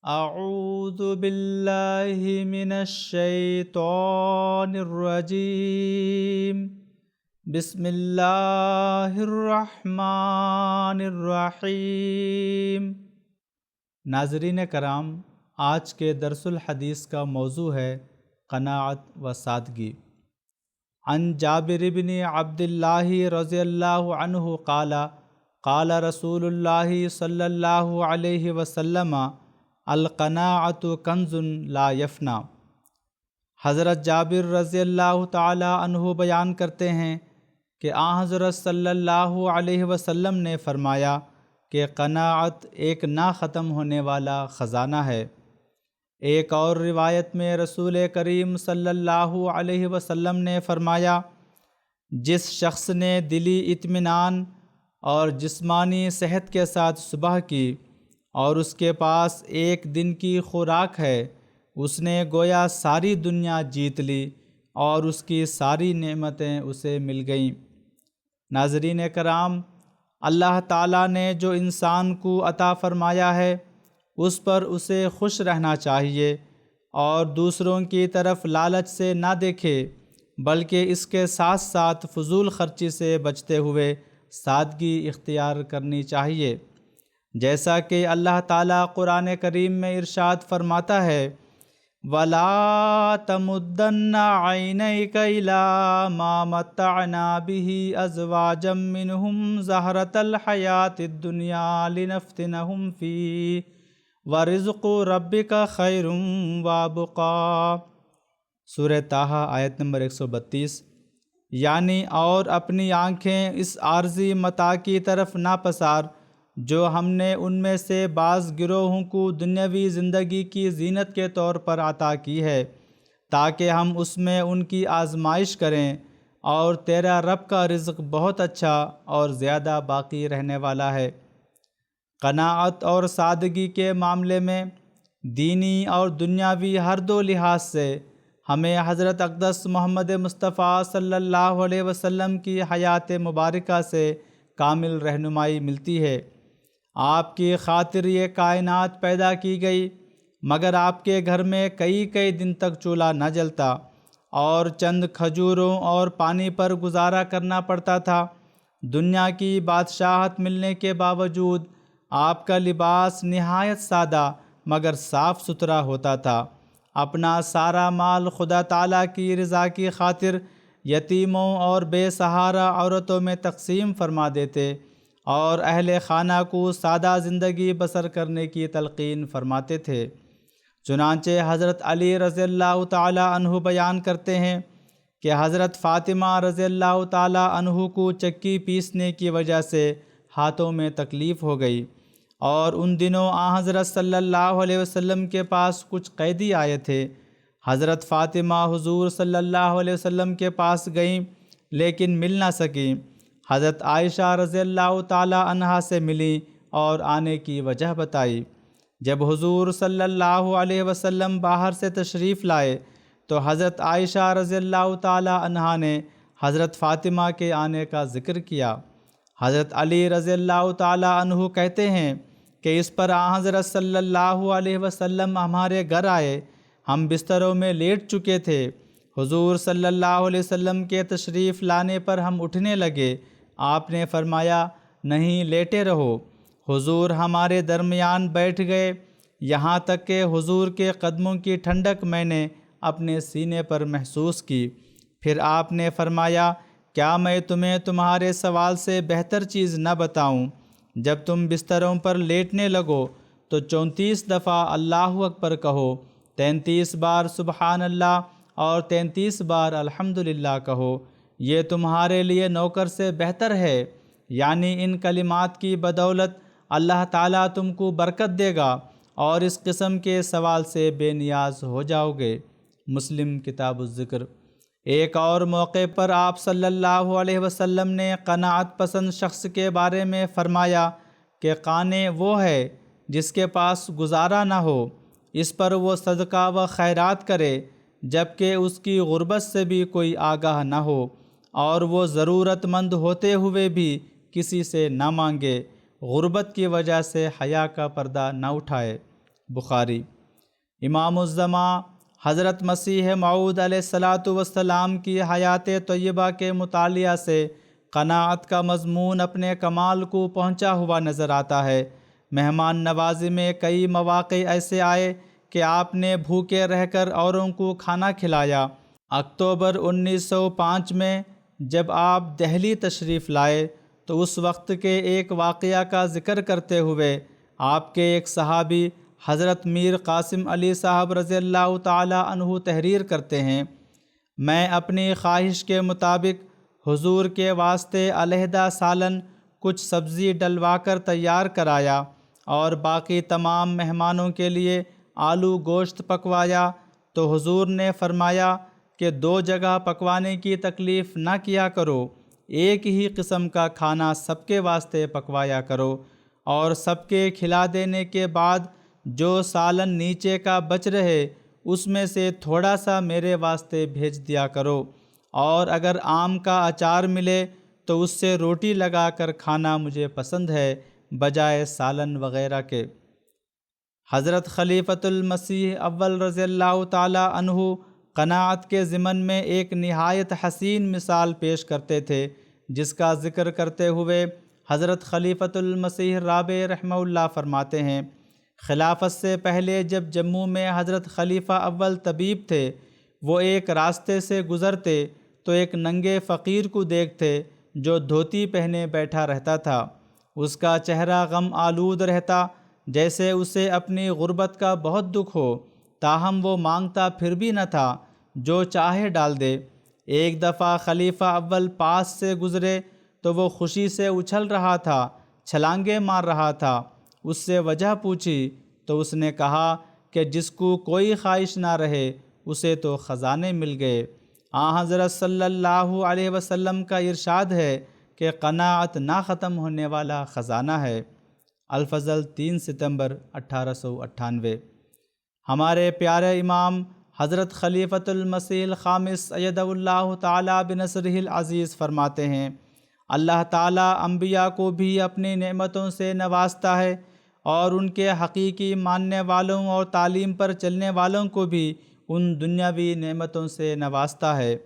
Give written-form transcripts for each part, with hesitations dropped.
اعوذ باللہ من الشیطان الرجیم بسم اللہ الرحمن الرحیم۔ ناظرین کرام، آج کے درس الحدیث کا موضوع ہے قناعت و سادگی۔ عن جابر بن عبداللہ رضی اللہ عنہ قال قال رسول اللہ صلی اللہ علیہ وسلم القناعۃ کنز لا یفنا۔ حضرت جابر رضی اللہ تعالی عنہ بیان کرتے ہیں کہ حضرت صلی اللہ علیہ وسلم نے فرمایا کہ قناعت ایک نہ ختم ہونے والا خزانہ ہے۔ ایک اور روایت میں رسول کریم صلی اللہ علیہ وسلم نے فرمایا، جس شخص نے دلی اطمینان اور جسمانی صحت کے ساتھ صبح کی اور اس کے پاس ایک دن کی خوراک ہے، اس نے گویا ساری دنیا جیت لی اور اس کی ساری نعمتیں اسے مل گئیں۔ ناظرین کرام، اللہ تعالیٰ نے جو انسان کو عطا فرمایا ہے اس پر اسے خوش رہنا چاہیے اور دوسروں کی طرف لالچ سے نہ دیکھے، بلکہ اس کے ساتھ ساتھ فضول خرچی سے بچتے ہوئے سادگی اختیار کرنی چاہیے۔ جیسا کہ اللہ تعالیٰ قرآن کریم میں ارشاد فرماتا ہے، وَلَا تَمُدَّنَّ عَيْنَيْكَ إِلَىٰ مَا مَتَّعْنَا بِهِ أَزْوَاجًا مِّنْهُمْ زَهْرَةَ الْحَيَاةِ الدُّنْيَا لِنَفْتِنَهُمْ فِيهِ وَرِزْقُ رَبِّكَ خَيْرٌ وَأَبْقَىٰ۔ سورہ طٰہٰ آیت نمبر 132۔ یعنی اور اپنی آنکھیں اس عارضی متاع کی طرف نہ پسار جو ہم نے ان میں سے بعض گروہوں کو دنیاوی زندگی کی زینت کے طور پر عطا کی ہے، تاکہ ہم اس میں ان کی آزمائش کریں، اور تیرا رب کا رزق بہت اچھا اور زیادہ باقی رہنے والا ہے۔ قناعت اور سادگی کے معاملے میں دینی اور دنیاوی ہر دو لحاظ سے ہمیں حضرت اقدس محمد مصطفیٰ صلی اللہ علیہ وسلم کی حیات مبارکہ سے کامل رہنمائی ملتی ہے۔ آپ کی خاطر یہ کائنات پیدا کی گئی، مگر آپ کے گھر میں کئی دن تک چولہا نہ جلتا اور چند کھجوروں اور پانی پر گزارا کرنا پڑتا تھا۔ دنیا کی بادشاہت ملنے کے باوجود آپ کا لباس نہایت سادہ مگر صاف ستھرا ہوتا تھا۔ اپنا سارا مال خدا تعالیٰ کی رضا کی خاطر یتیموں اور بے سہارا عورتوں میں تقسیم فرما دیتے اور اہل خانہ کو سادہ زندگی بسر کرنے کی تلقین فرماتے تھے۔ چنانچہ حضرت علی رضی اللہ تعالی عنہ بیان کرتے ہیں کہ حضرت فاطمہ رضی اللہ تعالی عنہ کو چکی پیسنے کی وجہ سے ہاتھوں میں تکلیف ہو گئی، اور ان دنوں حضرت صلی اللہ علیہ وسلم کے پاس کچھ قیدی آئے تھے۔ حضرت فاطمہ حضور صلی اللہ علیہ وسلم کے پاس گئیں لیکن مل نہ سکیں۔ حضرت عائشہ رضی اللہ تعالی عنہا سے ملی اور آنے کی وجہ بتائی۔ جب حضور صلی اللہ علیہ وسلم باہر سے تشریف لائے تو حضرت عائشہ رضی اللہ تعالی عنہا نے حضرت فاطمہ کے آنے کا ذکر کیا۔ حضرت علی رضی اللہ تعالی عنہ کہتے ہیں کہ اس پر حضرت صلی اللہ علیہ وسلم ہمارے گھر آئے، ہم بستروں میں لیٹ چکے تھے۔ حضور صلی اللہ علیہ وسلم کے تشریف لانے پر ہم اٹھنے لگے، آپ نے فرمایا نہیں، لیٹے رہو۔ حضور ہمارے درمیان بیٹھ گئے، یہاں تک کہ حضور کے قدموں کی ٹھنڈک میں نے اپنے سینے پر محسوس کی۔ پھر آپ نے فرمایا، کیا میں تمہیں تمہارے سوال سے بہتر چیز نہ بتاؤں؟ جب تم بستروں پر لیٹنے لگو تو 34 دفعہ اللہ اکبر کہو، 33 بار سبحان اللہ اور 33 بار الحمدللہ کہو، یہ تمہارے لیے نوکر سے بہتر ہے۔ یعنی ان کلمات کی بدولت اللہ تعالیٰ تم کو برکت دے گا اور اس قسم کے سوال سے بے نیاز ہو جاؤ گے۔ مسلم کتاب الذکر۔ ایک اور موقع پر آپ صلی اللہ علیہ وسلم نے قناعت پسند شخص کے بارے میں فرمایا کہ قانع وہ ہے جس کے پاس گزارا نہ ہو، اس پر وہ صدقہ و خیرات کرے جبکہ اس کی غربت سے بھی کوئی آگاہ نہ ہو، اور وہ ضرورت مند ہوتے ہوئے بھی کسی سے نہ مانگے، غربت کی وجہ سے حیا کا پردہ نہ اٹھائے۔ بخاری۔ امام الزما حضرت مسیح موعود علیہ الصلاۃ والسلام کی حیات طیبہ کے مطالعہ سے قناعت کا مضمون اپنے کمال کو پہنچا ہوا نظر آتا ہے۔ مہمان نوازی میں کئی مواقع ایسے آئے کہ آپ نے بھوکے رہ کر اوروں کو کھانا کھلایا۔ اکتوبر 1905 میں جب آپ دہلی تشریف لائے تو اس وقت کے ایک واقعہ کا ذکر کرتے ہوئے آپ کے ایک صحابی حضرت میر قاسم علی صاحب رضی اللہ تعالی عنہ تحریر کرتے ہیں، میں اپنی خواہش کے مطابق حضور کے واسطے علیحدہ سالن کچھ سبزی ڈلوا کر تیار کرایا اور باقی تمام مہمانوں کے لیے آلو گوشت پکوایا، تو حضور نے فرمایا کہ 2 جگہ پکوانے کی تکلیف نہ کیا کرو، ایک ہی قسم کا کھانا سب کے واسطے پکوایا کرو، اور سب کے کھلا دینے کے بعد جو سالن نیچے کا بچ رہے اس میں سے تھوڑا سا میرے واسطے بھیج دیا کرو، اور اگر آم کا اچار ملے تو اس سے روٹی لگا کر کھانا مجھے پسند ہے بجائے سالن وغیرہ کے۔ حضرت خلیفۃ المسیح اول رضی اللہ تعالی عنہ قناعت کے ضمن میں ایک نہایت حسین مثال پیش کرتے تھے، جس کا ذکر کرتے ہوئے حضرت خلیفۃ المسیح رابع رحمہ اللہ فرماتے ہیں، خلافت سے پہلے جب جموں میں حضرت خلیفہ اول طبیب تھے، وہ ایک راستے سے گزرتے تو ایک ننگے فقیر کو دیکھتے جو دھوتی پہنے بیٹھا رہتا تھا۔ اس کا چہرہ غم آلود رہتا، جیسے اسے اپنی غربت کا بہت دکھ ہو، تاہم وہ مانگتا پھر بھی نہ تھا، جو چاہے ڈال دے۔ ایک دفعہ خلیفہ اول پاس سے گزرے تو وہ خوشی سے اچھل رہا تھا، چھلانگیں مار رہا تھا۔ اس سے وجہ پوچھی تو اس نے کہا کہ جس کو کوئی خواہش نہ رہے اسے تو خزانے مل گئے۔ حضرت صلی اللہ علیہ وسلم کا ارشاد ہے کہ قناعت نہ ختم ہونے والا خزانہ ہے۔ الفضل 3 ستمبر 1898۔ ہمارے پیارے امام حضرت خلیفۃ المسیح الخامس ایدہ اللہ تعالی بنصرہ العزیز فرماتے ہیں، اللہ تعالیٰ انبیاء کو بھی اپنی نعمتوں سے نوازتا ہے اور ان کے حقیقی ماننے والوں اور تعلیم پر چلنے والوں کو بھی ان دنیاوی نعمتوں سے نوازتا ہے۔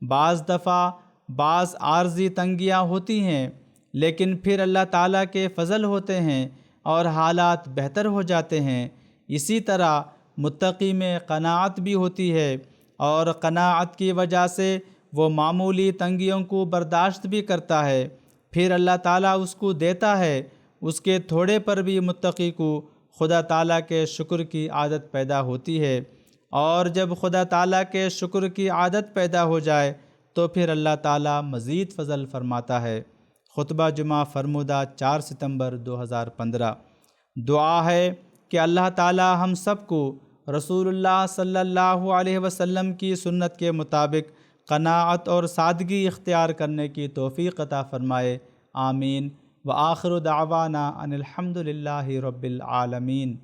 بعض دفعہ بعض عارضی تنگیاں ہوتی ہیں، لیکن پھر اللہ تعالیٰ کے فضل ہوتے ہیں اور حالات بہتر ہو جاتے ہیں۔ اسی طرح متقی میں قناعت بھی ہوتی ہے، اور قناعت کی وجہ سے وہ معمولی تنگیوں کو برداشت بھی کرتا ہے، پھر اللہ تعالیٰ اس کو دیتا ہے۔ اس کے تھوڑے پر بھی متقی کو خدا تعالیٰ کے شکر کی عادت پیدا ہوتی ہے، اور جب خدا تعالیٰ کے شکر کی عادت پیدا ہو جائے تو پھر اللہ تعالیٰ مزید فضل فرماتا ہے۔ خطبہ جمعہ فرمودہ 4 ستمبر 2015۔ دعا ہے کہ اللہ تعالیٰ ہم سب کو رسول اللہ صلی اللہ علیہ وسلم کی سنت کے مطابق قناعت اور سادگی اختیار کرنے کی توفیق عطا فرمائے، آمین۔ وآخر دعوانا ان الحمد للہ رب العالمین۔